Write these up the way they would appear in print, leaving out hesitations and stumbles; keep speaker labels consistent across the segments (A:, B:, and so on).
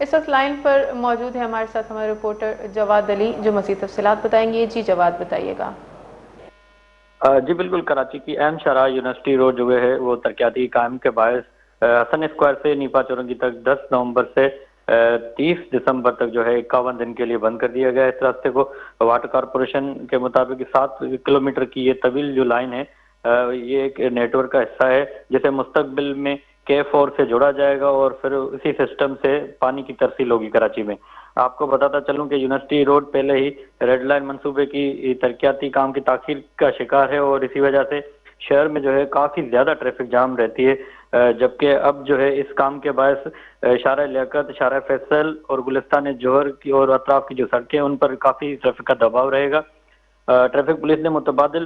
A: اس وقت لائن پر موجود ہے ہمارے ساتھ ہمارے رپورٹر جواد علی جو مزید تفصیلات بتائیں گے۔ جی جواد بتائیے گا۔
B: جی بالکل، کراچی کی اہم شاہراہ یونیورسٹی روڈ جو ہے وہ ترقیاتی کام کے باعث حسن اسکوائر سے نیپا چورنگی تک 10 نومبر سے 30 دسمبر تک جو ہے 51 دن کے لیے بند کر دیا گیا۔ اس راستے کو واٹر کارپوریشن کے مطابق 7 کلومیٹر کی یہ طویل جو لائن ہے یہ ایک نیٹ ورک کا حصہ ہے جسے مستقبل میں K4 سے جوڑا جائے گا اور پھر اسی سسٹم سے پانی کی ترسیل ہوگی کراچی میں۔ آپ کو بتاتا چلوں کہ یونیورسٹی روڈ پہلے ہی ریڈ لائن منصوبے کی ترقیاتی کام کی تاخیر کا شکار ہے اور اسی وجہ سے شہر میں جو ہے کافی زیادہ ٹریفک جام رہتی ہے، جبکہ اب جو ہے اس کام کے باعث شارع لیاقت، شارع فیصل اور گلستان جوہر کی اور اطراف کی جو سڑکیں ان پر کافی ٹریفک کا دباؤ رہے گا۔ ٹریفک پولیس نے متبادل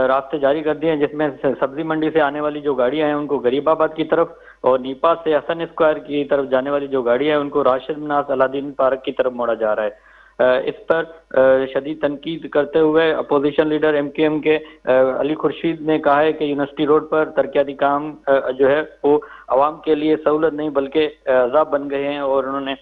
B: راستے جاری کر دیے ہیں جس میں سبزی منڈی سے آنے والی جو گاڑیاں ہیں ان کو غریب آباد کی طرف اور نیپا سے حسن اسکوائر کی طرف جانے والی جو گاڑیاں ہیں ان کو راشد مناس الادین پارک کی طرف موڑا جا رہا ہے۔ اس پر شدید تنقید کرتے ہوئے اپوزیشن لیڈر MKM کے علی خورشید نے کہا ہے کہ یونیورسٹی روڈ پر ترقیاتی کام جو ہے وہ عوام کے لیے سہولت نہیں بلکہ عذاب بن گئے ہیں، اور انہوں نے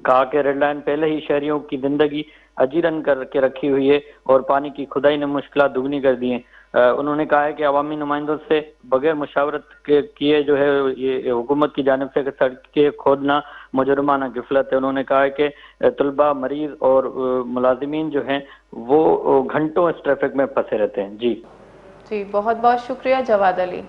B: کہا کہ ریڈ لائن پہلے ہی شہریوں کی زندگی اجیرن کر کے رکھی ہوئی ہے اور پانی کی کھدائی نے مشکلات دگنی کر دی ہیں۔ انہوں نے کہا ہے کہ عوامی نمائندوں سے بغیر مشاورت کے کیے جو ہے یہ حکومت کی جانب سے سڑکیں کھودنا مجرمانہ غفلت ہے۔ انہوں نے کہا ہے کہ طلباء، مریض اور ملازمین جو ہیں وہ گھنٹوں اس ٹریفک میں پھنسے رہتے ہیں۔ جی
A: بہت بہت شکریہ جواد علی۔